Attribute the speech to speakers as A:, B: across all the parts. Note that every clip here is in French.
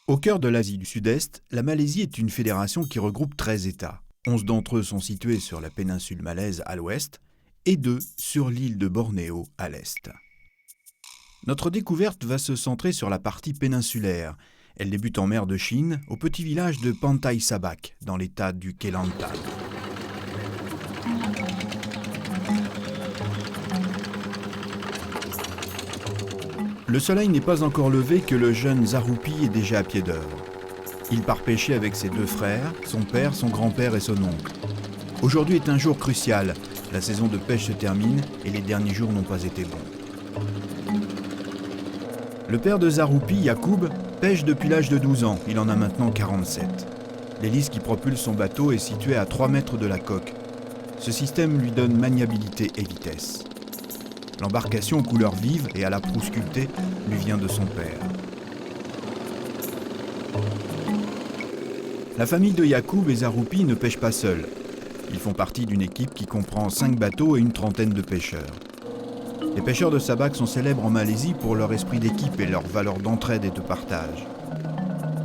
A: Au cœur de l'Asie du Sud-Est, la Malaisie est une fédération qui regroupe 13 États. 11 d'entre eux sont situés sur la péninsule malaise à l'ouest et 2 sur l'île de Bornéo à l'est. Notre découverte va se centrer sur la partie péninsulaire. Elle débute en mer de Chine, au petit village de Pantai Sabak, dans l'état du Kelantan. Le soleil n'est pas encore levé que le jeune Zaroupi est déjà à pied d'œuvre. Il part pêcher avec ses 2 frères, son père, son grand-père et son oncle. Aujourd'hui est un jour crucial. La saison de pêche se termine et les derniers jours n'ont pas été bons. Le père de Zaroupi, Yacoub, pêche depuis l'âge de 12 ans. Il en a maintenant 47. L'hélice qui propulse son bateau est située à 3 mètres de la coque. Ce système lui donne maniabilité et vitesse. L'embarcation aux couleurs vives et à la proue sculptée lui vient de son père. La famille de Yacoub et Zaroupi ne pêchent pas seuls. Ils font partie d'une équipe qui comprend 5 bateaux et une trentaine de pêcheurs. Les pêcheurs de Sabak sont célèbres en Malaisie pour leur esprit d'équipe et leur valeur d'entraide et de partage.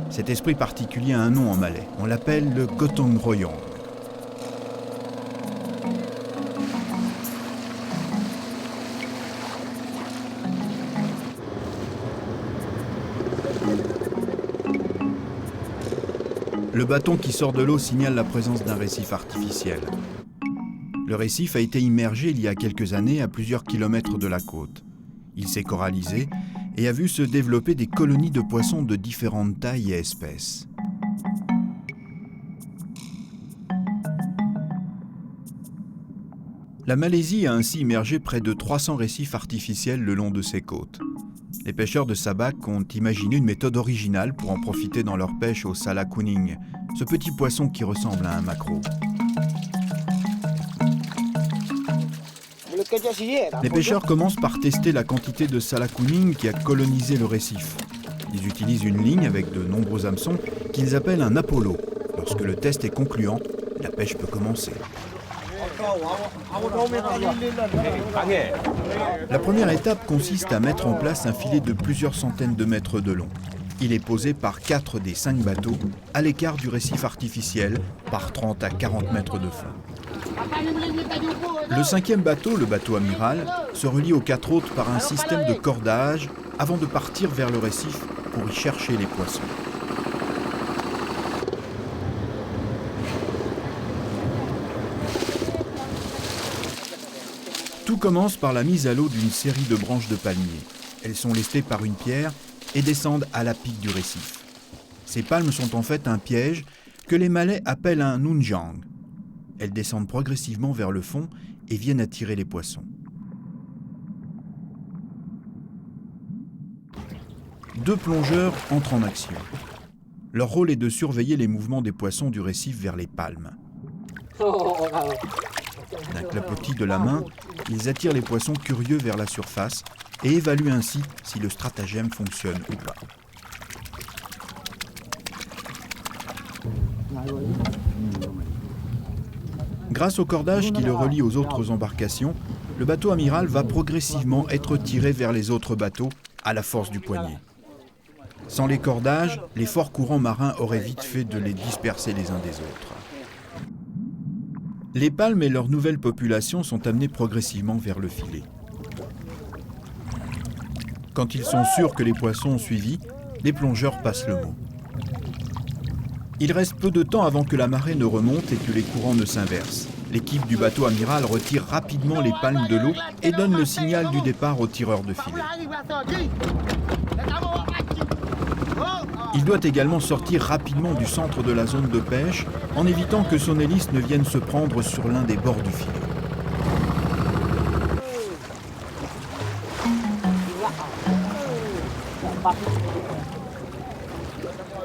A: Cet esprit particulier a un nom en malais. On l'appelle le Gotong Royong. Le bâton qui sort de l'eau signale la présence d'un récif artificiel. Le récif a été immergé il y a quelques années à plusieurs kilomètres de la côte. Il s'est corallisé et a vu se développer des colonies de poissons de différentes tailles et espèces. La Malaisie a ainsi immergé près de 300 récifs artificiels le long de ses côtes. Les pêcheurs de Sabak ont imaginé une méthode originale pour en profiter dans leur pêche au sala kuning, ce petit poisson qui ressemble à un maquereau. Les pêcheurs commencent par tester la quantité de sala kuning qui a colonisé le récif. Ils utilisent une ligne avec de nombreux hameçons qu'ils appellent un Apollo. Lorsque le test est concluant, la pêche peut commencer. La première étape consiste à mettre en place un filet de plusieurs centaines de mètres de long. Il est posé par 4 des 5 bateaux, à l'écart du récif artificiel, par 30 à 40 mètres de fond. Le 5e bateau, le bateau amiral, se relie aux 4 autres par un système de cordage avant de partir vers le récif pour y chercher les poissons. Tout commence par la mise à l'eau d'une série de branches de palmier. Elles sont lestées par une pierre et descendent à la pique du récif. Ces palmes sont en fait un piège que les Malais appellent un nunjang. Elles descendent progressivement vers le fond et viennent attirer les poissons. 2 plongeurs entrent en action. Leur rôle est de surveiller les mouvements des poissons du récif vers les palmes. D'un clapotis de la main, ils attirent les poissons curieux vers la surface et évaluent ainsi si le stratagème fonctionne ou pas. Grâce au cordage qui le relie aux autres embarcations, le bateau amiral va progressivement être tiré vers les autres bateaux à la force du poignet. Sans les cordages, les forts courants marins auraient vite fait de les disperser les uns des autres. Les palmes et leur nouvelle population sont amenées progressivement vers le filet. Quand ils sont sûrs que les poissons ont suivi, les plongeurs passent le mot. Il reste peu de temps avant que la marée ne remonte et que les courants ne s'inversent. L'équipe du bateau amiral retire rapidement les palmes de l'eau et donne le signal du départ aux tireurs de filet. Il doit également sortir rapidement du centre de la zone de pêche en évitant que son hélice ne vienne se prendre sur l'un des bords du filet.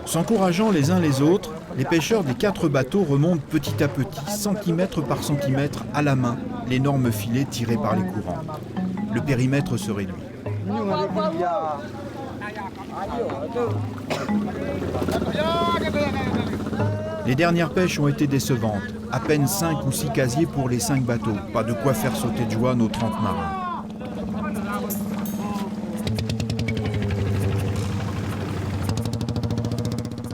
A: S'encourageant les uns les autres, les pêcheurs des 4 bateaux remontent petit à petit, centimètre par centimètre, à la main, l'énorme filet tiré par les courants. Le périmètre se réduit. Les dernières pêches ont été décevantes. À peine 5 ou 6 casiers pour les 5 bateaux. Pas de quoi faire sauter de joie nos 30 marins.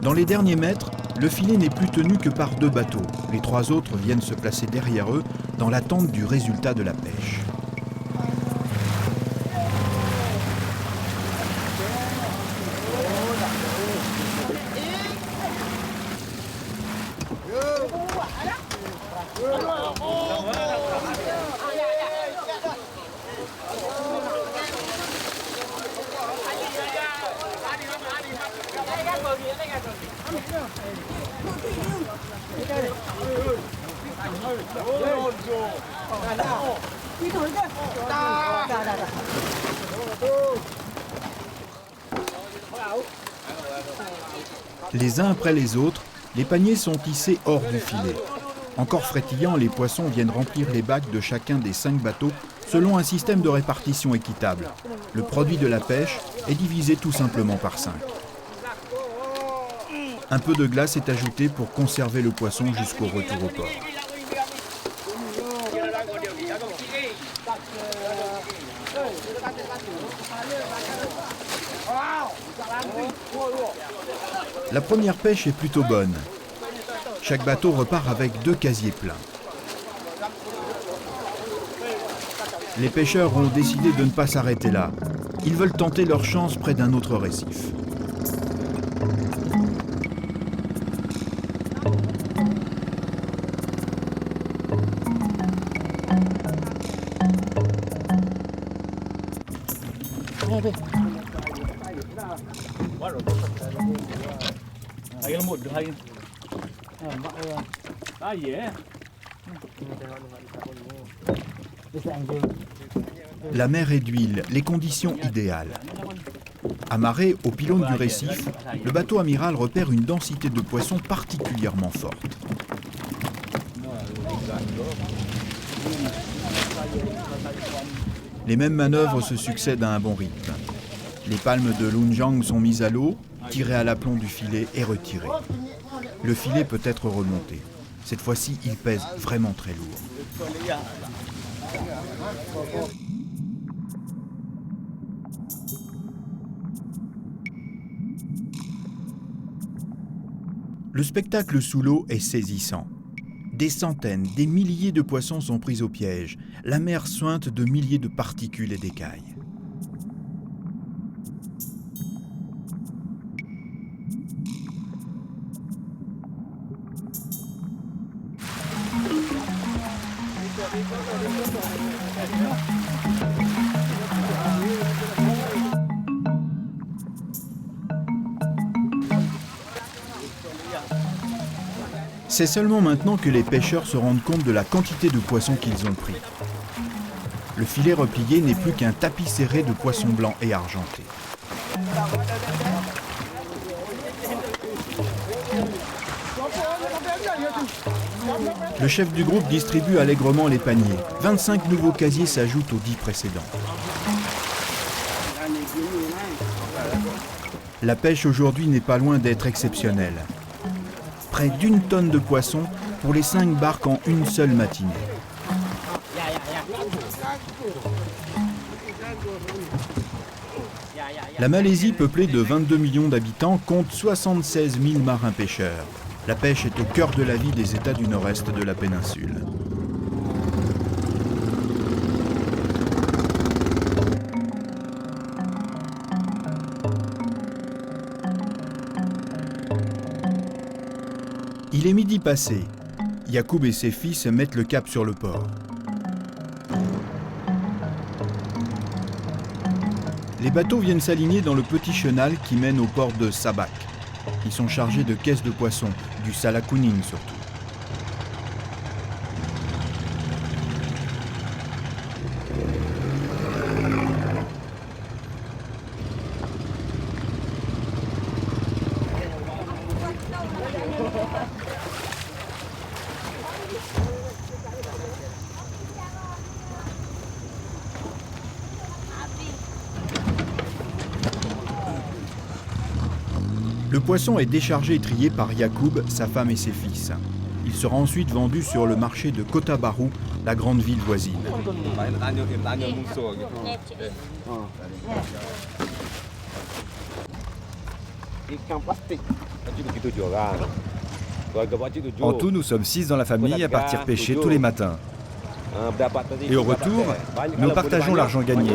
A: Dans les derniers mètres, le filet n'est plus tenu que par 2 bateaux. Les 3 autres viennent se placer derrière eux dans l'attente du résultat de la pêche. Les uns après les autres, les paniers sont hissés hors du filet. Encore frétillants, les poissons viennent remplir les bacs de chacun des 5 bateaux selon un système de répartition équitable. Le produit de la pêche est divisé tout simplement par 5. Un peu de glace est ajouté pour conserver le poisson jusqu'au retour au port. La première pêche est plutôt bonne. Chaque bateau repart avec 2 casiers pleins. Les pêcheurs ont décidé de ne pas s'arrêter là. Ils veulent tenter leur chance près d'un autre récif. La mer est d'huile, les conditions idéales. Amarré au pylône du récif, le bateau amiral repère une densité de poissons particulièrement forte. Les mêmes manœuvres se succèdent à un bon rythme. Les palmes de Lunjang sont mises à l'eau, tirées à l'aplomb du filet et retirées. Le filet peut être remonté. Cette fois-ci, il pèse vraiment très lourd. Le spectacle sous l'eau est saisissant. Des centaines, des milliers de poissons sont pris au piège. La mer suinte de milliers de particules et d'écailles. C'est seulement maintenant que les pêcheurs se rendent compte de la quantité de poissons qu'ils ont pris. Le filet replié n'est plus qu'un tapis serré de poissons blancs et argentés. Le chef du groupe distribue allègrement les paniers. 25 nouveaux casiers s'ajoutent aux 10 précédents. La pêche aujourd'hui n'est pas loin d'être exceptionnelle. Près d'1 tonne de poissons pour les 5 barques en une seule matinée. La Malaisie, peuplée de 22 millions d'habitants, compte 76 000 marins pêcheurs. La pêche est au cœur de la vie des États du nord-est de la péninsule. Il est midi passé. Yacoub et ses fils mettent le cap sur le port. Les bateaux viennent s'aligner dans le petit chenal qui mène au port de Sabak. Ils sont chargés de caisses de poissons, du salakuning surtout. Le poisson est déchargé et trié par Yacoub, sa femme et ses fils. Il sera ensuite vendu sur le marché de Kota Baru, la grande ville voisine.
B: En tout, nous sommes 6 dans la famille à partir pêcher tous les matins. Et au retour, nous partageons l'argent gagné.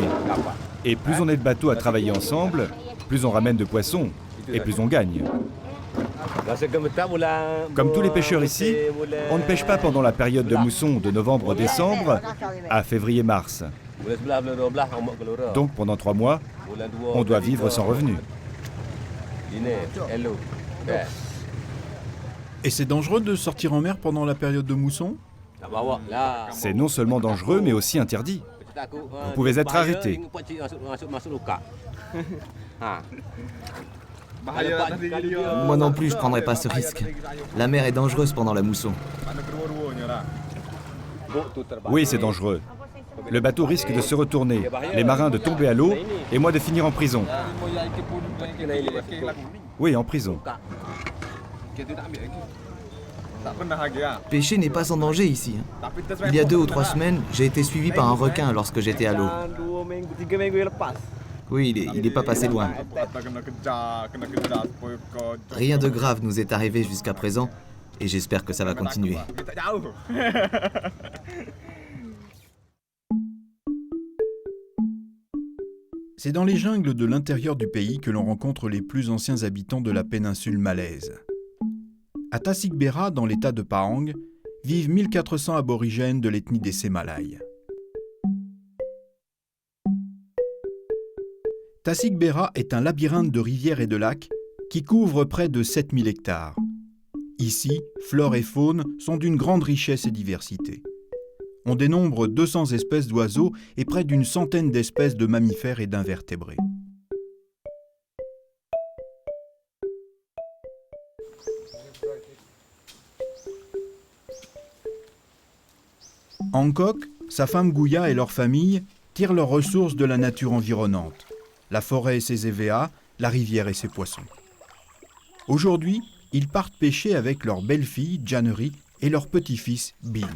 B: Et plus on est de bateaux à travailler ensemble, plus on ramène de poissons et plus on gagne. Comme tous les pêcheurs ici, on ne pêche pas pendant la période de mousson de novembre-décembre à février-mars. Donc pendant 3 mois, on doit vivre sans revenu.
A: Et c'est dangereux de sortir en mer pendant la période de mousson?
B: C'est non seulement dangereux, mais aussi interdit. Vous pouvez être arrêté.
C: Moi non plus, je prendrai pas ce risque. La mer est dangereuse pendant la mousson.
B: Oui, c'est dangereux. Le bateau risque de se retourner, les marins de tomber à l'eau et moi de finir en prison. Oui, en prison.
C: Pêcher n'est pas sans danger ici. Il y a 2 ou 3 semaines, j'ai été suivi par un requin lorsque j'étais à l'eau. Oui, il est pas passé loin. Rien de grave nous est arrivé jusqu'à présent et j'espère que ça va continuer.
A: C'est dans les jungles de l'intérieur du pays que l'on rencontre les plus anciens habitants de la péninsule malaise. À Tasik Bera, dans l'état de Pahang, vivent 1400 aborigènes de l'ethnie des Sémalais. Tasik Bera est un labyrinthe de rivières et de lacs qui couvre près de 7000 hectares. Ici, flore et faune sont d'une grande richesse et diversité. On dénombre 200 espèces d'oiseaux et près d'une centaine d'espèces de mammifères et d'invertébrés. Hancock, sa femme Gouya et leur famille tirent leurs ressources de la nature environnante, la forêt et ses EVA, la rivière et ses poissons. Aujourd'hui, ils partent pêcher avec leur belle-fille, Janery, et leur petit-fils, Bin.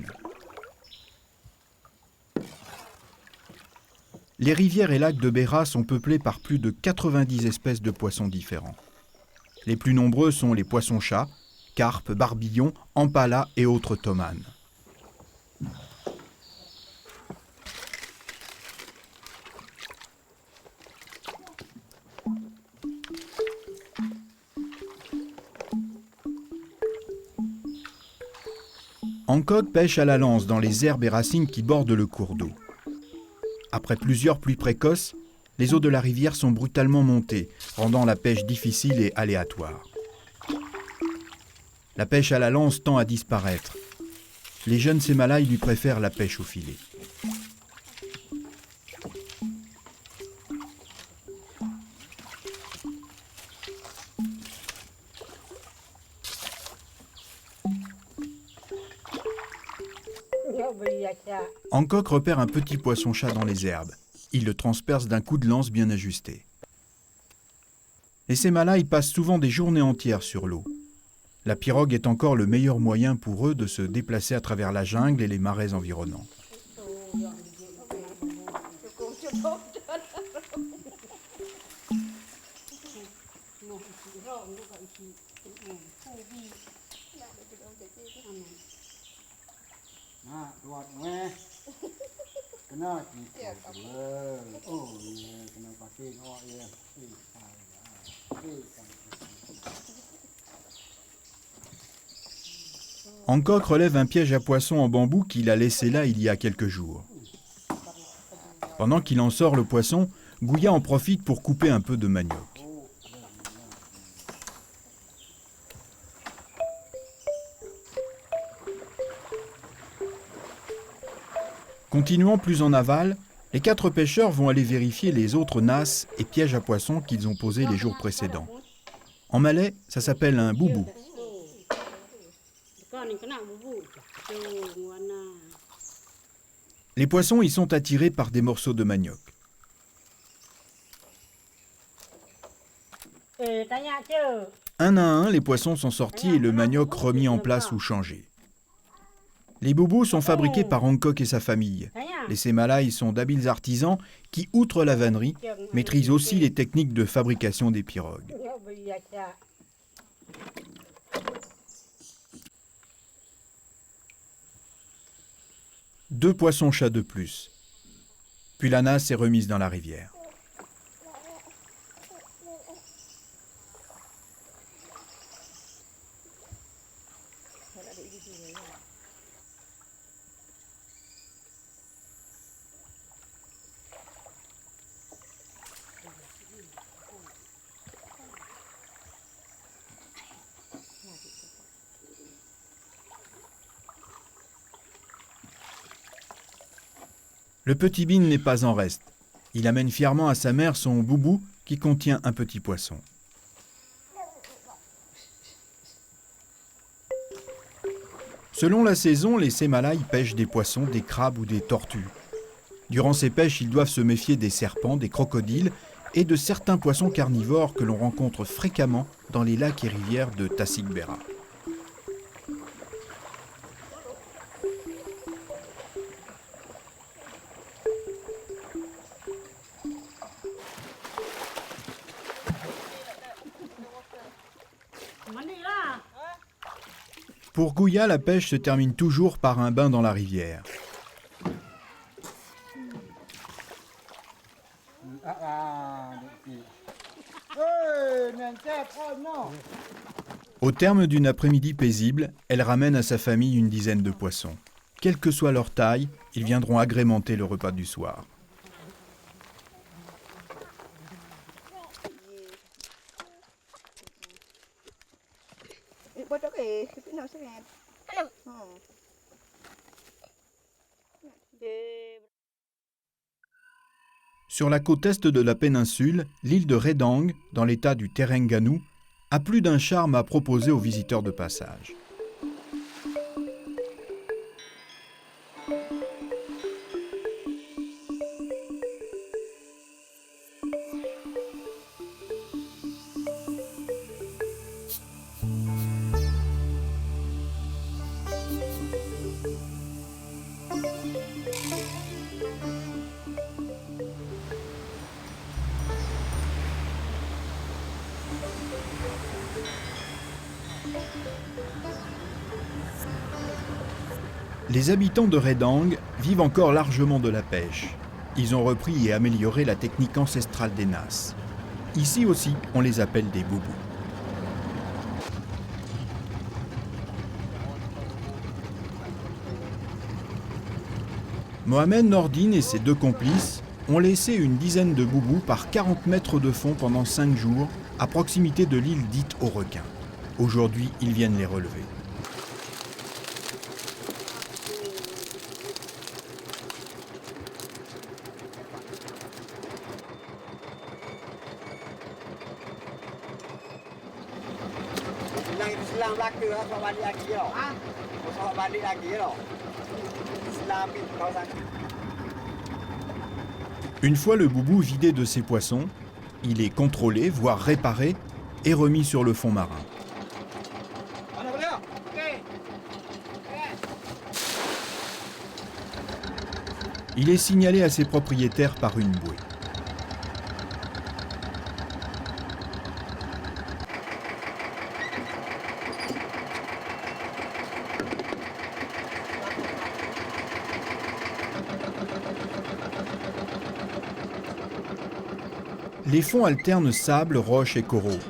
A: Les rivières et lacs de Bera sont peuplés par plus de 90 espèces de poissons différents. Les plus nombreux sont les poissons-chats, carpes, barbillons, ampalas et autres tomanes. Hancock pêche à la lance dans les herbes et racines qui bordent le cours d'eau. Après plusieurs pluies précoces, les eaux de la rivière sont brutalement montées, rendant la pêche difficile et aléatoire. La pêche à la lance tend à disparaître. Les jeunes Sémalais lui préfèrent la pêche au filet. Hancock repère un petit poisson-chat dans les herbes. Il le transperce d'un coup de lance bien ajusté. Les Sémalais passent souvent des journées entières sur l'eau. La pirogue est encore le meilleur moyen pour eux de se déplacer à travers la jungle et les marais environnants. Hancock relève un piège à poissons en bambou qu'il a laissé là il y a quelques jours. Pendant qu'il en sort le poisson, Gouya en profite pour couper un peu de manioc. Continuant plus en aval, les 4 pêcheurs vont aller vérifier les autres nasses et pièges à poissons qu'ils ont posés les jours précédents. En malais, ça s'appelle un boubou. Les poissons y sont attirés par des morceaux de manioc. Un à un, les poissons sont sortis et le manioc remis en place ou changé. Les boubous sont fabriqués par Hancock et sa famille. Les Sémalais sont d'habiles artisans qui, outre la vannerie, maîtrisent aussi les techniques de fabrication des pirogues. Deux poissons-chats de plus. Puis la nasse est remise dans la rivière. Le petit Bin n'est pas en reste. Il amène fièrement à sa mère son boubou qui contient un petit poisson. Selon la saison, les Sémalais pêchent des poissons, des crabes ou des tortues. Durant ces pêches, ils doivent se méfier des serpents, des crocodiles et de certains poissons carnivores que l'on rencontre fréquemment dans les lacs et rivières de Tasik Bera. Pour Gouya, la pêche se termine toujours par un bain dans la rivière. Au terme d'une après-midi paisible, elle ramène à sa famille une dizaine de poissons. Quelle que soit leur taille, ils viendront agrémenter le repas du soir. Sur la côte est de la péninsule, l'île de Redang, dans l'état du Terengganu, a plus d'un charme à proposer aux visiteurs de passage. Les habitants de Redang vivent encore largement de la pêche. Ils ont repris et amélioré la technique ancestrale des nasses. Ici aussi, on les appelle des boubous. Mohamed Nordine et ses deux complices ont laissé une dizaine de boubous par 40 mètres de fond pendant 5 jours à proximité de l'île dite aux requins. Aujourd'hui, ils viennent les relever. Une fois le boubou vidé de ses poissons, il est contrôlé, voire réparé, et remis sur le fond marin. Il est signalé à ses propriétaires par une bouée. Les fonds alternent sable, roches et coraux.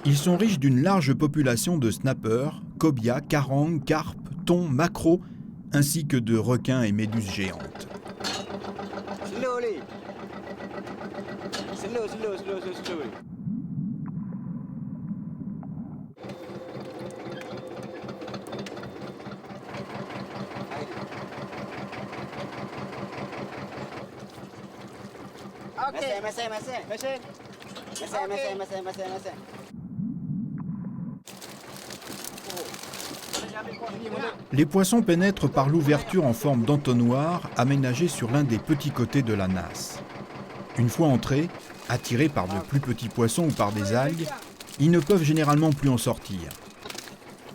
A: Ils sont riches d'une large population de snappers, cobias, carangues, carpes, thons, maquereaux, ainsi que de requins et méduses géantes. Les poissons pénètrent par l'ouverture en forme d'entonnoir aménagée sur l'un des petits côtés de la nasse. Une fois entrés, attirés par de plus petits poissons ou par des algues, Ils ne peuvent généralement plus en sortir.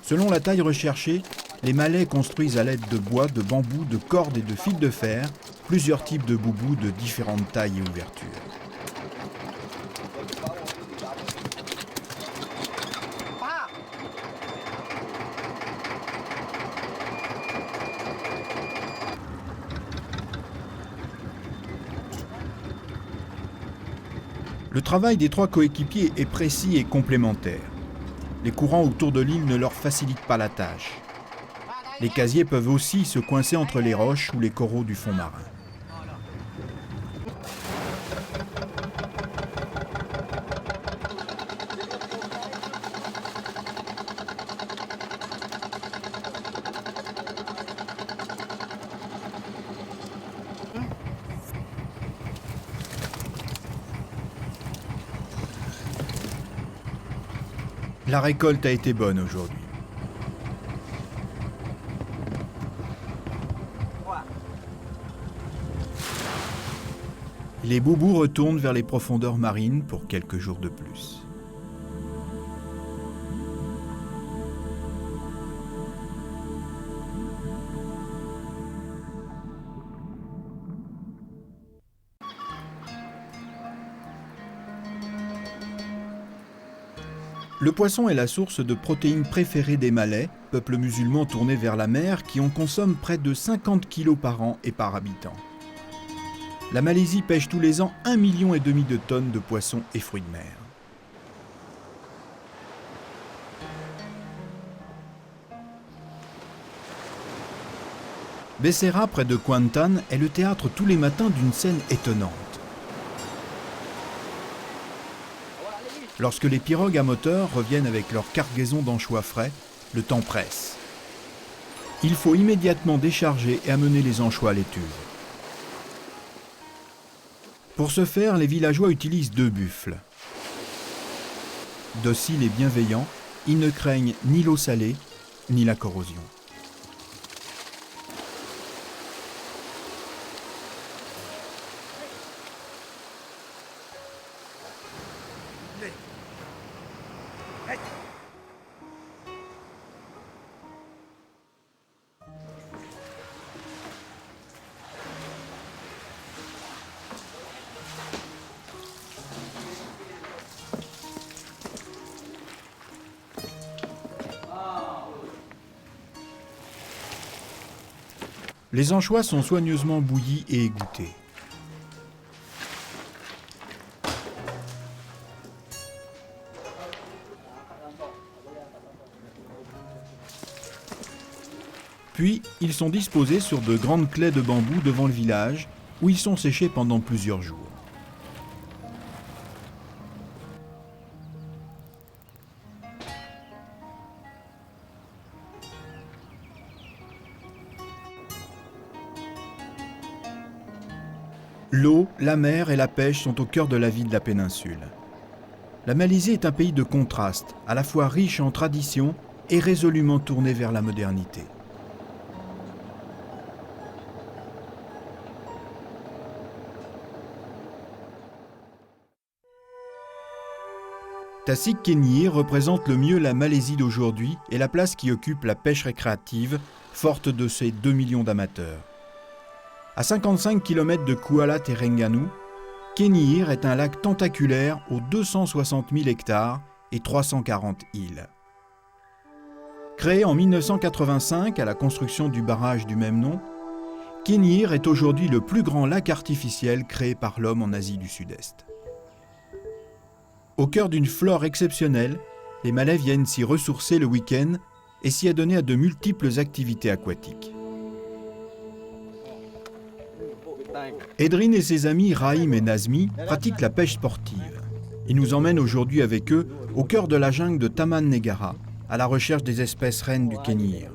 A: Selon la taille recherchée, les malais construisent à l'aide de bois, de bambou, de cordes et de fils de fer plusieurs types de boubous de différentes tailles et ouvertures. Le travail des trois coéquipiers est précis et complémentaire. Les courants autour de l'île ne leur facilitent pas la tâche. Les casiers peuvent aussi se coincer entre les roches ou les coraux du fond marin. La récolte a été bonne aujourd'hui. Les boubous retournent vers les profondeurs marines pour quelques jours de plus. Le poisson est la source de protéines préférée des Malais, peuple musulman tourné vers la mer qui en consomme près de 50 kg par an et par habitant. La Malaisie pêche tous les ans 1,5 million de tonnes de poissons et fruits de mer. Becerra, près de Kuantan, est le théâtre tous les matins d'une scène étonnante. Lorsque les pirogues à moteur reviennent avec leur cargaison d'anchois frais, le temps presse. Il faut immédiatement décharger et amener les anchois à l'étuve. Pour ce faire, les villageois utilisent 2 buffles. Dociles et bienveillants, ils ne craignent ni l'eau salée, ni la corrosion. Les anchois sont soigneusement bouillis et égouttés. Puis, ils sont disposés sur de grandes claies de bambou devant le village, où ils sont séchés pendant plusieurs jours. L'eau, la mer et la pêche sont au cœur de la vie de la péninsule. La Malaisie est un pays de contraste, à la fois riche en traditions et résolument tourné vers la modernité. Tasik Kenyir représente le mieux la Malaisie d'aujourd'hui et la place qui occupe la pêche récréative, forte de ses 2 millions d'amateurs. À 55 km de Kuala Terengganu, Kenyir est un lac tentaculaire aux 260 000 hectares et 340 îles. Créé en 1985 à la construction du barrage du même nom, Kenyir est aujourd'hui le plus grand lac artificiel créé par l'homme en Asie du Sud-Est. Au cœur d'une flore exceptionnelle, les Malais viennent s'y ressourcer le week-end et s'y adonner à de multiples activités aquatiques. Edrin et ses amis Rahim et Nazmi pratiquent la pêche sportive. Ils nous emmènent aujourd'hui avec eux au cœur de la jungle de Taman Negara, à la recherche des espèces reines du Kenyir.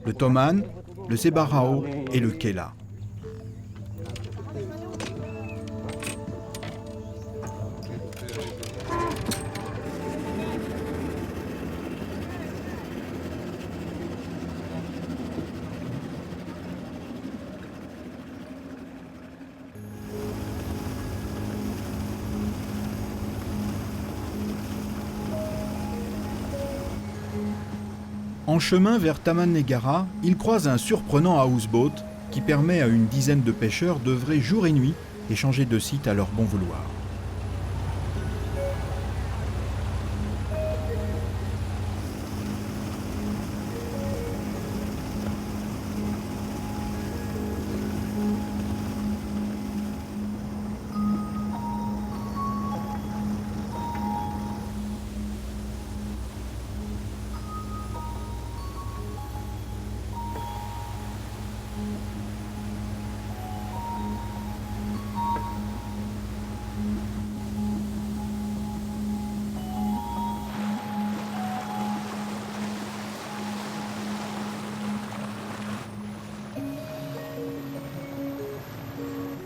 A: Le toman, le sebarao et le kela. En chemin vers Taman Negara, ils croisent un surprenant houseboat qui permet à une dizaine de pêcheurs d'œuvrer jour et nuit et changer de site à leur bon vouloir.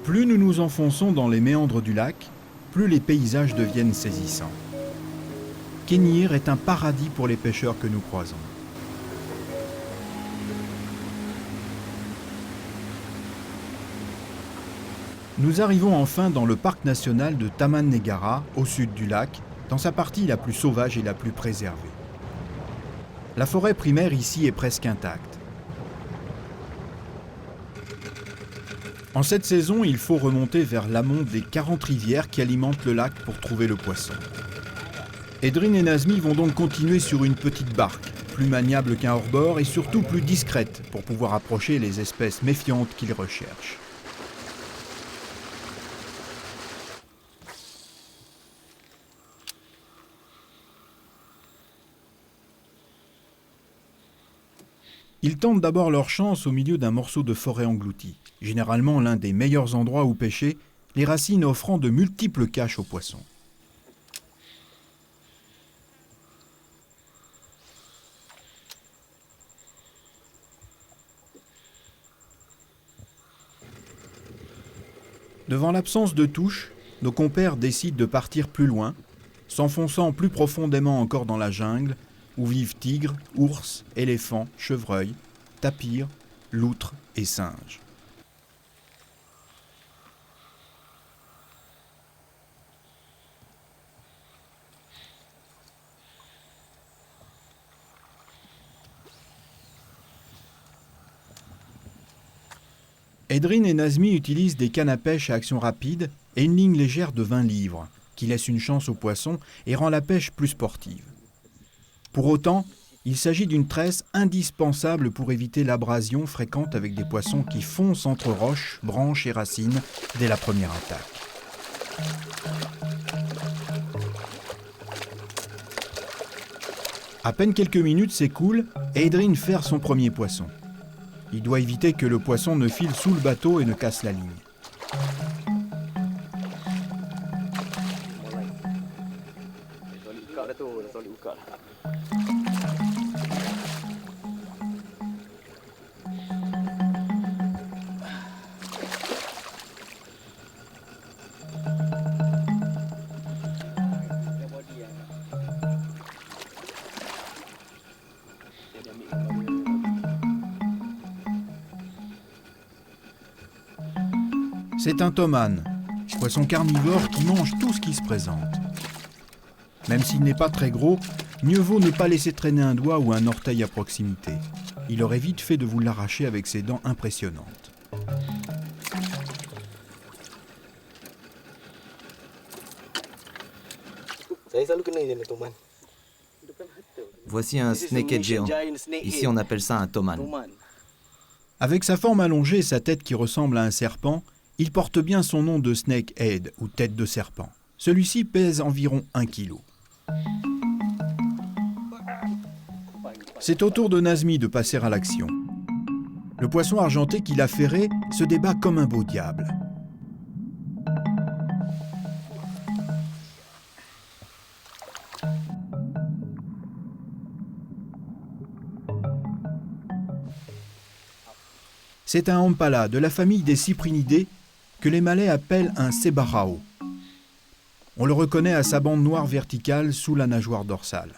A: Plus nous nous enfonçons dans les méandres du lac, plus les paysages deviennent saisissants. Kénir est un paradis pour les pêcheurs que nous croisons. Nous arrivons enfin dans le parc national de Taman Negara, au sud du lac, dans sa partie la plus sauvage et la plus préservée. La forêt primaire ici est presque intacte. En cette saison, il faut remonter vers l'amont des 40 rivières qui alimentent le lac pour trouver le poisson. Edrine et Nazmi vont donc continuer sur une petite barque, plus maniable qu'un hors-bord et surtout plus discrète pour pouvoir approcher les espèces méfiantes qu'ils recherchent. Ils tentent d'abord leur chance au milieu d'un morceau de forêt englouti, généralement l'un des meilleurs endroits où pêcher, les racines offrant de multiples caches aux poissons. Devant l'absence de touche, nos compères décident de partir plus loin, s'enfonçant plus profondément encore dans la jungle, où vivent tigres, ours, éléphants, chevreuils, tapirs, loutres et singes. Edrine et Nazmi utilisent des cannes à pêche à action rapide et une ligne légère de 20 livres, qui laisse une chance aux poissons et rend la pêche plus sportive. Pour autant, il s'agit d'une tresse indispensable pour éviter l'abrasion fréquente avec des poissons qui foncent entre roches, branches et racines dès la première attaque. À peine quelques minutes s'écoulent et Edrine ferre son premier poisson. Il doit éviter que le poisson ne file sous le bateau et ne casse la ligne. C'est un tomane, poisson carnivore qui mange tout ce qui se présente. Même s'il n'est pas très gros, mieux vaut ne pas laisser traîner un doigt ou un orteil à proximité. Il aurait vite fait de vous l'arracher avec ses dents impressionnantes.
C: Voici un snakehead géant. Ici, on appelle ça un tomane.
A: Avec sa forme allongée et sa tête qui ressemble à un serpent, il porte bien son nom de snakehead ou tête de serpent. Celui-ci pèse environ 1 kg. C'est au tour de Nazmi de passer à l'action. Le poisson argenté qu'il a ferré se débat comme un beau diable. C'est un ampala de la famille des cyprinidés que les Malais appellent un sebarao. On le reconnaît à sa bande noire verticale sous la nageoire dorsale.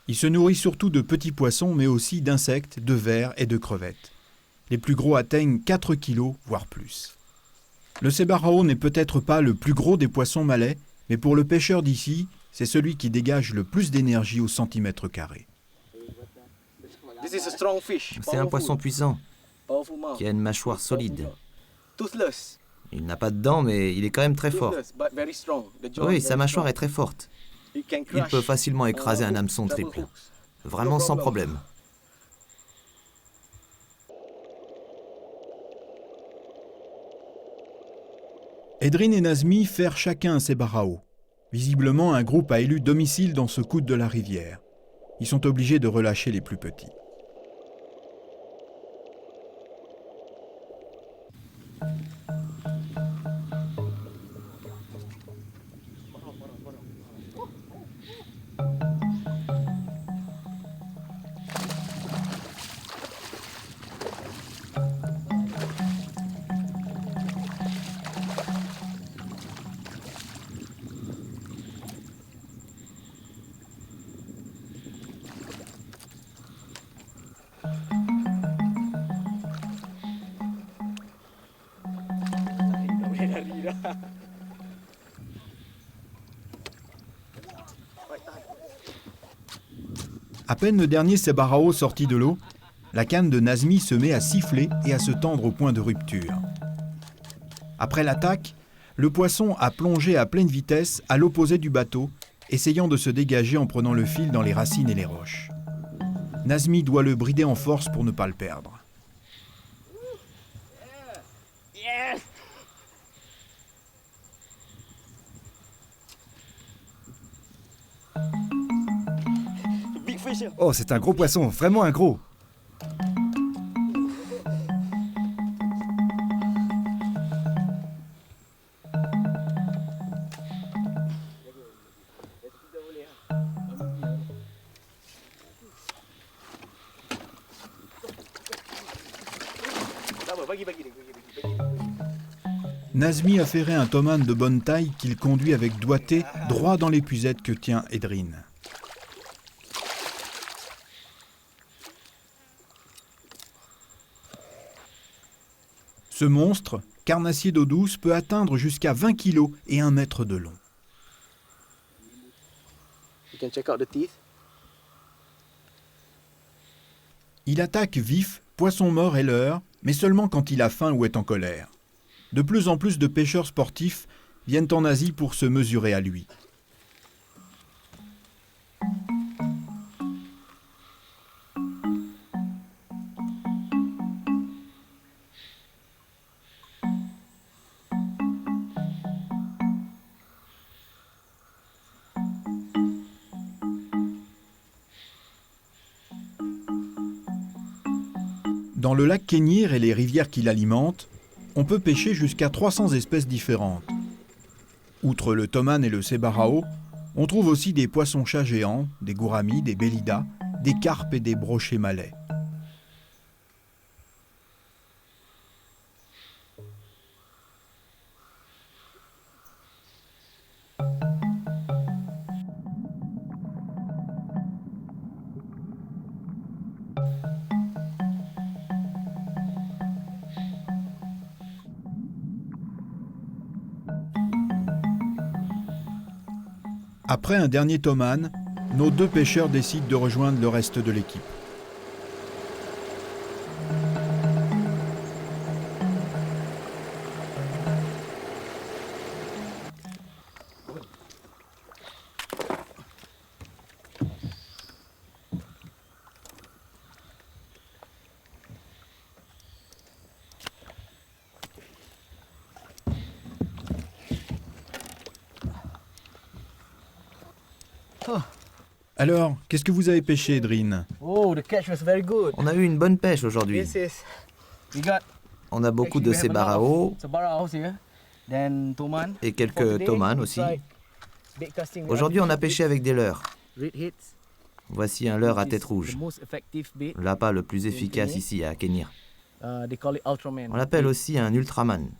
A: Il se nourrit surtout de petits poissons, mais aussi d'insectes, de vers et de crevettes. Les plus gros atteignent 4 kilos, voire plus. Le sebarao n'est peut-être pas le plus gros des poissons malais, mais pour le pêcheur d'ici, c'est celui qui dégage le plus d'énergie au centimètre carré.
C: C'est un poisson puissant, qui a une mâchoire solide. Il n'a pas de dents, mais il est quand même très fort. Oui, sa mâchoire est très forte. Il peut facilement écraser un hameçon triple. Vraiment sans problème.
A: Edrine et Nazmi ferrent chacun un sébarao. Visiblement, un groupe a élu domicile dans ce coude de la rivière. Ils sont obligés de relâcher les plus petits. À peine le dernier sébarao sorti de l'eau, la canne de Nazmi se met à siffler et à se tendre au point de rupture. Après l'attaque, le poisson a plongé à pleine vitesse à l'opposé du bateau, essayant de se dégager en prenant le fil dans les racines et les roches. Nazmi doit le brider en force pour ne pas le perdre.
B: Oh, c'est un gros poisson, vraiment un gros.
A: Nazmi a ferré un tomane de bonne taille qu'il conduit avec doigté droit dans l'épuisette que tient Edrine. Ce monstre, carnassier d'eau douce, peut atteindre jusqu'à 20 kg et 1 mètre de long. Il attaque vif, poisson mort et leurre, mais seulement quand il a faim ou est en colère. De plus en plus de pêcheurs sportifs viennent en Asie pour se mesurer à lui. Dans le lac Kénir et les rivières qui l'alimentent, on peut pêcher jusqu'à 300 espèces différentes. Outre le tomane et le sébarao, on trouve aussi des poissons-chats géants, des gouramis, des bélidas, des carpes et des brochets malais. Après un dernier tomane, nos deux pêcheurs décident de rejoindre le reste de l'équipe. Alors, qu'est-ce que vous avez pêché, Edrine?
D: Oh, the catch was very good.
C: On a eu une bonne pêche aujourd'hui.
D: We got
C: On a beaucoup de sébarao
D: here, then toman.
C: et quelques tomanes aussi. Aujourd'hui, on a pêché avec des leurres. Voici un leurre à tête rouge. L'appât le plus efficace ici à Kénir. On l'appelle aussi un ultraman.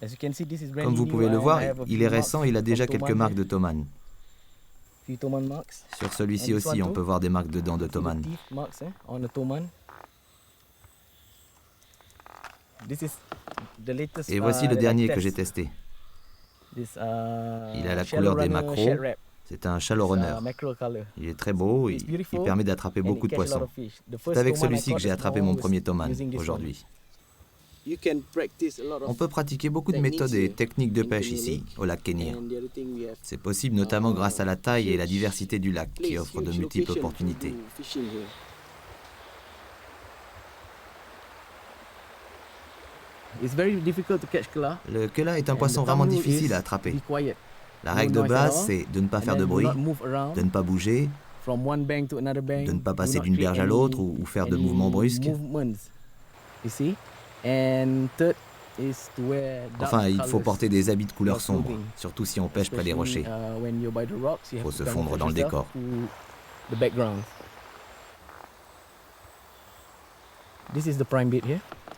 C: Comme vous pouvez le voir, il est récent, il a déjà quelques marques de tomane. Sur celui-ci aussi, on peut voir des marques de dents de tomane. Et voici le dernier que j'ai testé. Il a la couleur des maquereaux C'est un shallow runner. Il est très beau et il permet d'attraper beaucoup de poissons. C'est avec celui-ci que j'ai attrapé mon premier toman aujourd'hui. On peut pratiquer beaucoup de méthodes et techniques de pêche ici, au lac Kénir. C'est possible notamment grâce à la taille et la diversité du lac qui offre de multiples opportunités. Le kela est un poisson vraiment difficile à attraper. La règle de base, c'est de ne pas faire de bruit, de ne pas bouger, de ne pas passer d'une berge à l'autre ou faire de mouvements brusques. Enfin, il faut porter des habits de couleur sombre, surtout si on pêche près des rochers. Il faut se fondre dans le décor.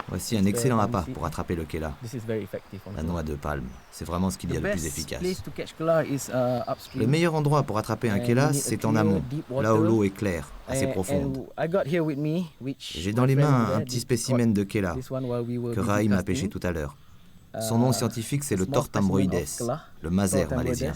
C: Voici un excellent appât pour attraper le kela. La noix de palme, c'est vraiment ce qu'il y a de plus efficace. Le meilleur endroit pour attraper un kela, c'est en amont, là où l'eau est claire, assez profonde. J'ai dans les mains un petit spécimen de kela que Rahim a pêché tout à l'heure. Son nom scientifique, c'est le Tortambroides, le maser malaisien.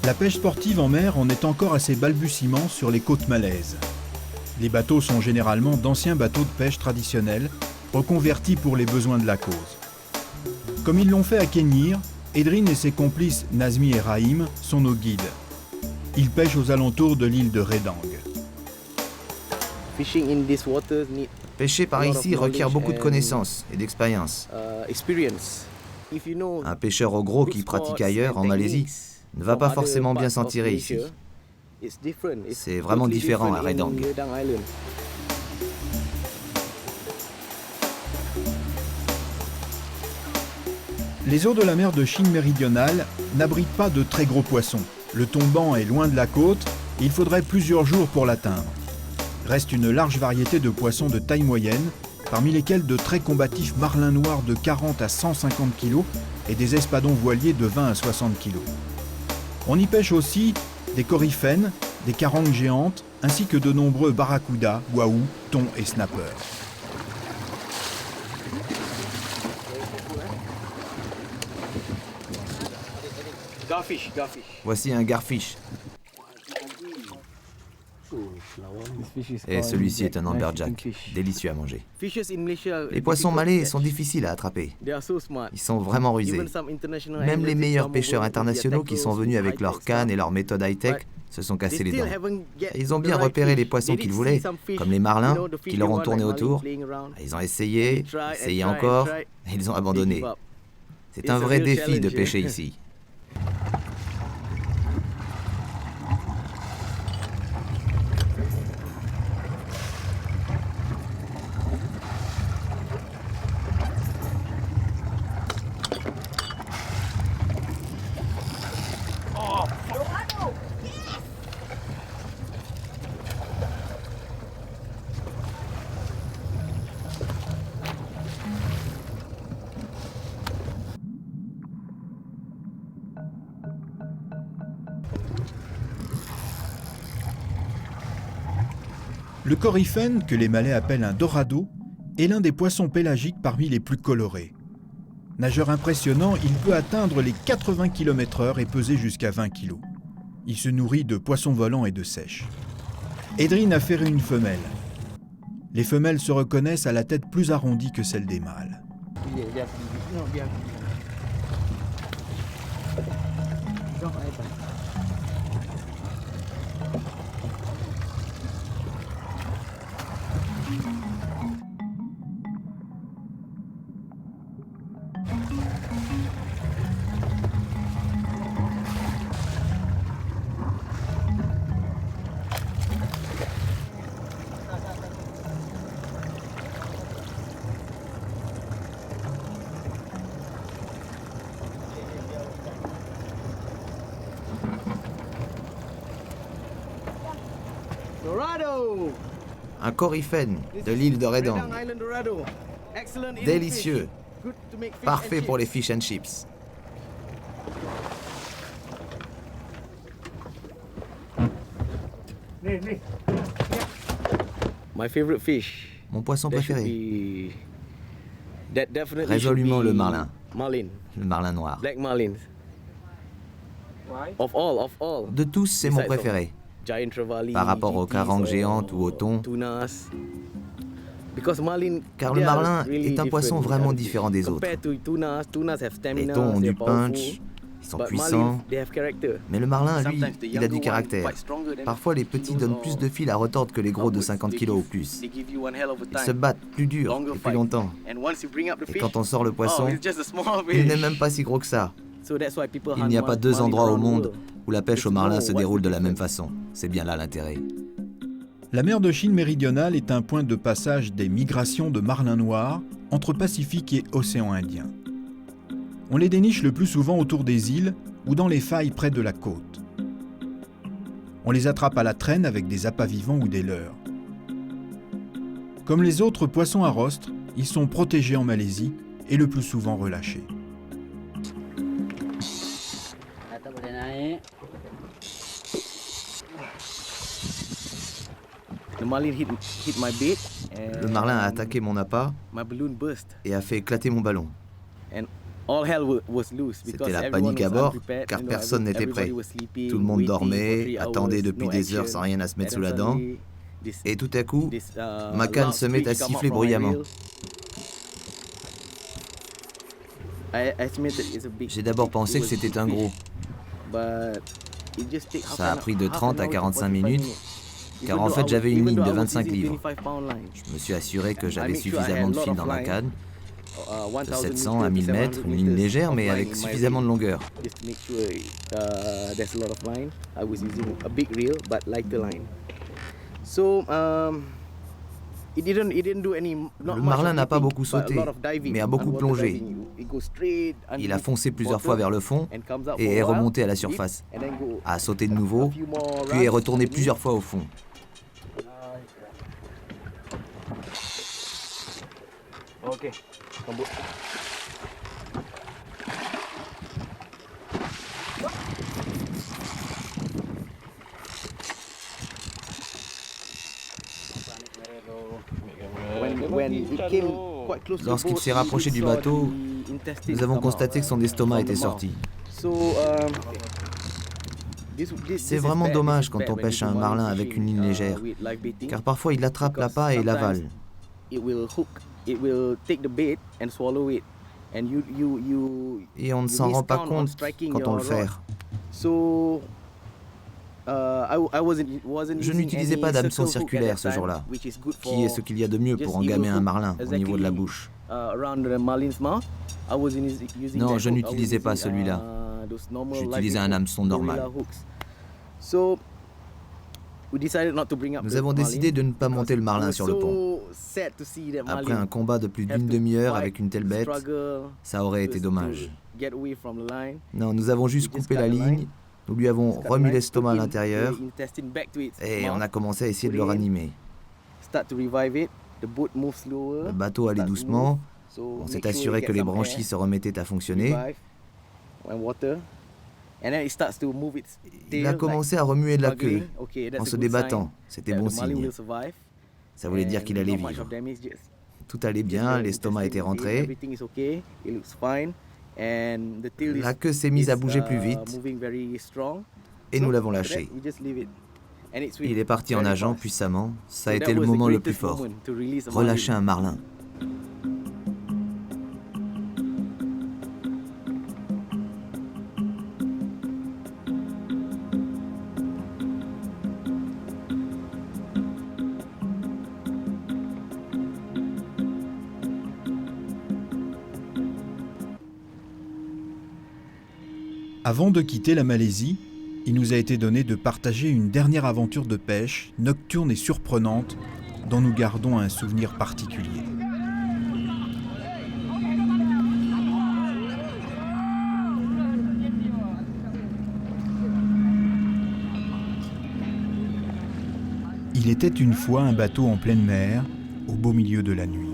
A: La pêche sportive en mer en est encore à ses balbutiements sur les côtes malaises. Les bateaux sont généralement d'anciens bateaux de pêche traditionnels, reconvertis pour les besoins de la cause. Comme ils l'ont fait à Kénir, Edrin et ses complices Nazmi et Rahim sont nos guides. Ils pêchent aux alentours de l'île de Redang.
C: Pêcher par ici requiert beaucoup de connaissances et d'expérience. Un pêcheur au gros qui pratique ailleurs, en Malaisie, ne va pas forcément bien s'en tirer ici. C'est vraiment différent à Redang.
A: Les eaux de la mer de Chine méridionale n'abritent pas de très gros poissons. Le tombant est loin de la côte et il faudrait plusieurs jours pour l'atteindre. Reste une large variété de poissons de taille moyenne, parmi lesquels de très combatifs marlins noirs de 40 à 150 kg et des espadons voiliers de 20 à 60 kg. On y pêche aussi des coryphènes, des carangues géantes, ainsi que de nombreux barracudas, wahou, thons et snappers.
C: Voici un garfish. Et celui-ci est un amberjack, délicieux à manger. Les poissons malais sont difficiles à attraper. Ils sont vraiment rusés. Même les meilleurs pêcheurs internationaux qui sont venus avec leurs cannes et leurs méthodes high-tech se sont cassés les dents. Ils ont bien repéré les poissons qu'ils voulaient, comme les marlins, qui leur ont tourné autour. Ils ont essayé encore, et ils ont abandonné. C'est un vrai défi de pêcher ici.
A: Le coryphène, que les Malais appellent un dorado, est l'un des poissons pélagiques parmi les plus colorés. Nageur impressionnant, il peut atteindre les 80 km/h et peser jusqu'à 20 kg. Il se nourrit de poissons volants et de seiches. Edrin a ferré une femelle. Les femelles se reconnaissent à la tête plus arrondie que celle des mâles.
C: Un coryphène de l'île de Redang. Délicieux. Parfait pour les fish and chips.
E: My favorite fish.
C: Mon poisson
E: That should
C: préféré.
E: be- that definitely should
C: Résolument
E: be
C: le marlin.
E: Marlin.
C: Le marlin noir.
E: Black marlins. Of all.
C: De tous, c'est mon
E: Besides of
C: préféré.
E: Giant trevally,
C: Par rapport aux
E: GTs,
C: carangues
E: or
C: géantes ou aux thons.
E: Tunas. Because marlin,
C: Car le
E: they are
C: marlin
E: really
C: est un poisson
E: different.
C: vraiment différent des autres.
E: Compared to tunas, tunas have
C: Les
E: stamina,
C: thons ont du
E: they're powerful,
C: punch, ils sont
E: but
C: puissants.
E: marlins, they have character.
C: Mais le marlin, lui,
E: Sometimes the
C: il a
E: younger
C: du
E: one
C: caractère.
E: quite stronger than
C: Parfois, les petits
E: those
C: donnent
E: or
C: plus de fil à retordre que les gros de
E: upwards.
C: 50
E: They
C: kilos ou
E: give-
C: plus.
E: they give you one hell of a
C: Ils
E: time.
C: se battent plus dur
E: Longer
C: et plus
E: fight.
C: longtemps.
E: And once you bring up the
C: Et
E: fish,
C: quand on sort le
E: oh,
C: poisson,
E: it's just a small
C: il n'est
E: fish.
C: même pas si gros que ça.
E: So that's why people
C: Il
E: hunt
C: n'y a pas deux
E: marlin
C: endroits au
E: around the
C: monde
E: world.
C: où la pêche au
E: Just
C: marlin
E: know
C: se
E: what's
C: déroule
E: the
C: de la même
E: difference.
C: façon. C'est bien là l'intérêt.
A: La mer de Chine méridionale est un point de passage des migrations de marlins noirs entre Pacifique et océan Indien. On les déniche le plus souvent autour des îles ou dans les failles près de la côte. On les attrape à la traîne avec des appâts vivants ou des leurres. Comme les autres poissons à rostre, ils sont protégés en Malaisie et le plus souvent relâchés.
E: The marlin hit my bait. And
C: Le marlin a attaqué mon appât
E: my balloon burst.
C: et a fait éclater mon ballon.
E: And all hell was loose because
C: C'était la
E: everyone
C: panique à
E: was
C: bord,
E: unprepared,
C: car
E: you know,
C: personne n'était
E: everybody
C: prêt.
E: was sleeping,
C: Tout le monde
E: waiting for
C: dormait,
E: 3 hours,
C: attendait depuis
E: no
C: des heures
E: action.
C: sans rien à se mettre
E: And
C: sous la
E: then
C: dent.
E: suddenly, this-
C: Et tout à coup,
E: this,
C: ma canne
E: loud
C: se met à
E: screech come out
C: siffler
E: from my
C: bruyamment.
E: reel. I estimated it's a big-
C: j'ai d'abord pensé
E: it
C: que
E: was
C: c'était un
E: big
C: gros,
E: fish, but it just take
C: Ça a pris de
E: half an
C: 30 à
E: hour to
C: 45
E: 45
C: minutes, car
E: Even
C: en
E: though
C: fait,
E: I was-
C: j'avais une
E: even
C: ligne
E: though
C: de
E: I was
C: 25
E: using
C: livres.
E: 25-pound line.
C: Je me suis assuré que j'avais
E: I make sure I had
C: suffisamment de
E: a lot
C: fil
E: of
C: dans la
E: line.
C: canne, de
E: 1000
C: 700 à 1000 mètres, une ligne légère mais avec suffisamment de longueur.
E: Just to make sure there's a lot of line. I was using a big reel but lighter line. So it didn't do any. Not
C: Le
E: much
C: marlin
E: of
C: n'a pas
E: hitting,
C: beaucoup
E: but a
C: sauté,
E: lot of diving,
C: mais a beaucoup
E: underwater
C: plongé.
E: diving. It goes straight
C: Il a
E: underneath
C: foncé plusieurs
E: water
C: fois vers le fond
E: and comes out
C: et
E: for a
C: est
E: while,
C: remonté à la
E: eat,
C: surface,
E: and then go
C: a sauté de
E: a
C: nouveau,
E: few more
C: puis est
E: runs
C: retourné
E: underneath.
C: plusieurs fois au fond.
E: Okay. When it came quite close to the
C: Lorsqu'il
E: boat,
C: s'est rapproché
E: we
C: du
E: saw
C: bateau,
E: the intestines
C: nous avons
E: come
C: constaté
E: out
C: que son estomac
E: from
C: était
E: the mouth.
C: sorti.
E: So,
C: C'est vraiment dommage quand on pêche un marlin avec une ligne légère, car parfois il attrape l'appât et l'avale.
E: It will hook, it will take the bait and swallow it, and
C: Et on ne s'en rend pas compte quand on le fait.
E: So,
C: Je n'utilisais pas d'hameçon circulaire ce jour-là, qui est ce qu'il y a de mieux pour engamer un marlin au niveau de la bouche.
E: Non, je n'utilisais pas celui-là.
C: J'utilisais un hameçon normal. Nous avons décidé de ne pas monter le marlin sur le pont. Après un combat de plus d'une demi-heure avec une telle bête, ça aurait été dommage. Non, nous avons juste coupé la ligne, nous lui avons remis l'estomac à l'intérieur et on a commencé à essayer de le ranimer. Le bateau allait doucement, on s'est assuré que les branchies se remettaient à fonctionner. Il a commencé à remuer de la queue en se débattant, c'était bon signe. Ça voulait dire qu'il allait vivre. Tout allait bien, l'estomac était rentré. La queue s'est mise à bouger plus vite et nous l'avons lâché. Il est parti en nageant puissamment, ça a été le moment le plus fort. Relâcher un marlin.
A: Avant de quitter la Malaisie, il nous a été donné de partager une dernière aventure de pêche, nocturne et surprenante, dont nous gardons un souvenir particulier. Il était une fois un bateau en pleine mer, au beau milieu de la nuit.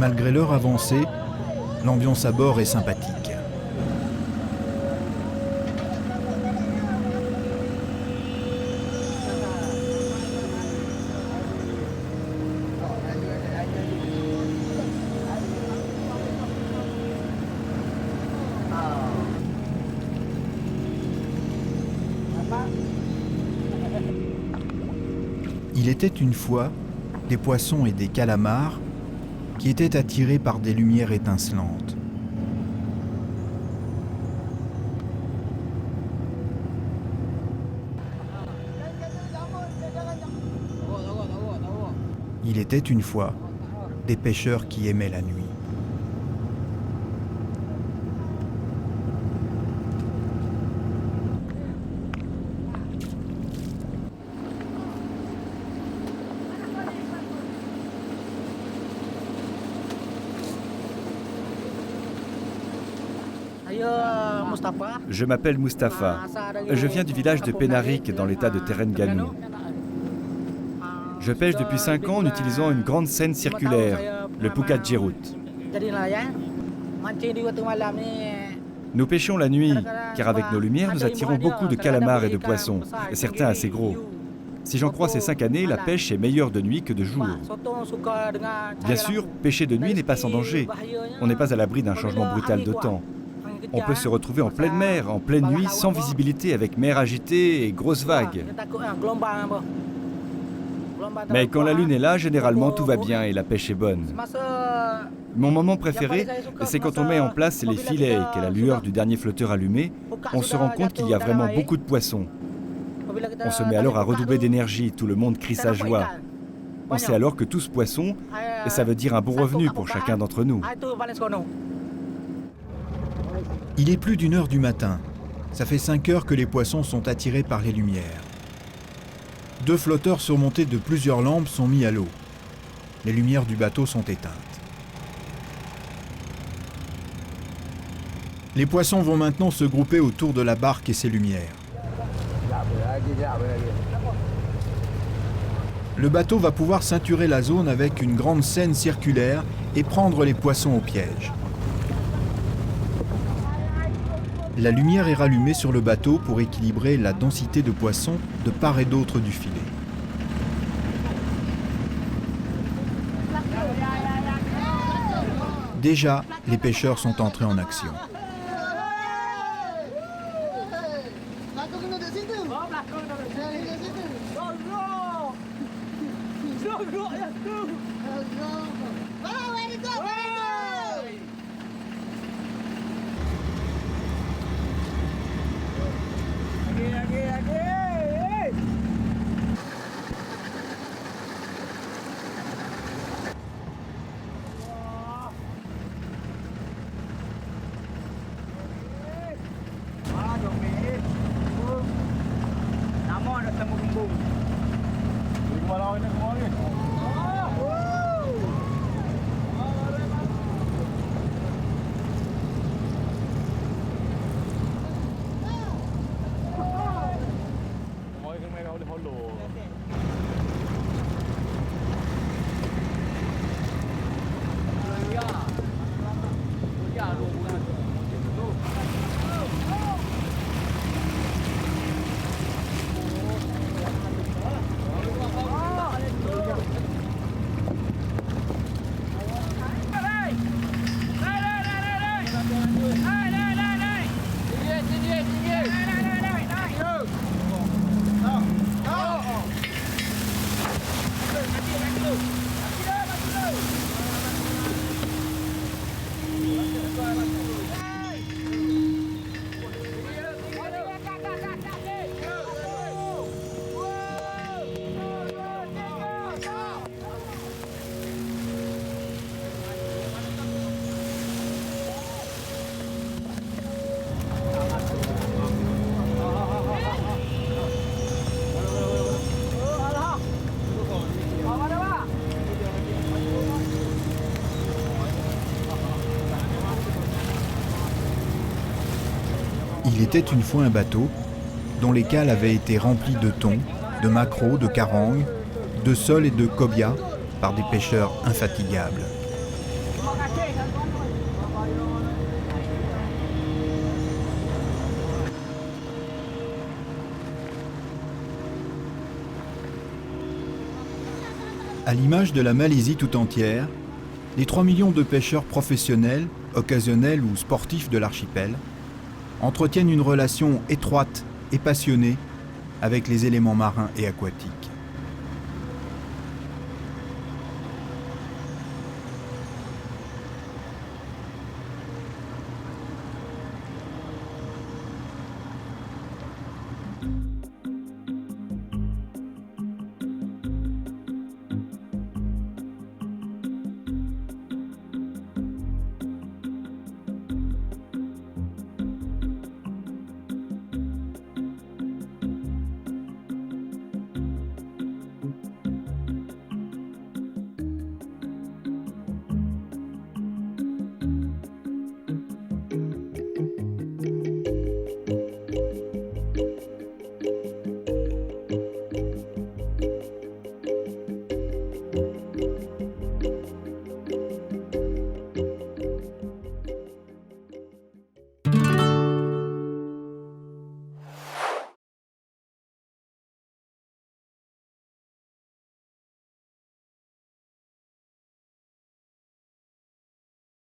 A: Malgré l'heure avancée, l'ambiance à bord est sympathique. Il était une fois des poissons et des calamars qui étaient attirés par des lumières étincelantes. Il était une fois des pêcheurs qui aimaient la nuit.
B: Je m'appelle Mustapha. Je viens du village de Penarik dans l'état de Terengganu. Je pêche depuis 5 ans en utilisant une grande seine circulaire, le Pukat Jerut. Nous pêchons la nuit, car avec nos lumières, nous attirons beaucoup de calamars et de poissons, et certains assez gros. Si j'en crois ces 5 années, la pêche est meilleure de nuit que de jour. Bien sûr, pêcher de nuit n'est pas sans danger. On n'est pas à l'abri d'un changement brutal de temps. On peut se retrouver en pleine mer, en pleine nuit, sans visibilité, avec mer agitée et grosses vagues. Mais quand la lune est là, généralement tout va bien et la pêche est bonne. Mon moment préféré, c'est quand on met en place les filets et qu'à la lueur du dernier flotteur allumé, on se rend compte qu'il y a vraiment beaucoup de poissons. On se met alors à redoubler d'énergie, tout le monde crie sa joie. On sait alors que tout ce poisson, et ça veut dire un bon revenu pour chacun d'entre nous.
A: Il est plus d'1 heure du matin. Ça fait 5 heures que les poissons sont attirés par les lumières. 2 flotteurs surmontés de plusieurs lampes sont mis à l'eau. Les lumières du bateau sont éteintes. Les poissons vont maintenant se grouper autour de la barque et ses lumières. Le bateau va pouvoir ceinturer la zone avec une grande seine circulaire et prendre les poissons au piège. La lumière est rallumée sur le bateau pour équilibrer la densité de poissons de part et d'autre du filet. Déjà, les pêcheurs sont entrés en action. Il était une fois un bateau dont les cales avaient été remplies de thon, de maquereaux, de carangues, de soles et de cobias par des pêcheurs infatigables. À l'image de la Malaisie tout entière, les 3 millions de pêcheurs professionnels, occasionnels ou sportifs de l'archipel entretiennent une relation étroite et passionnée avec les éléments marins et aquatiques.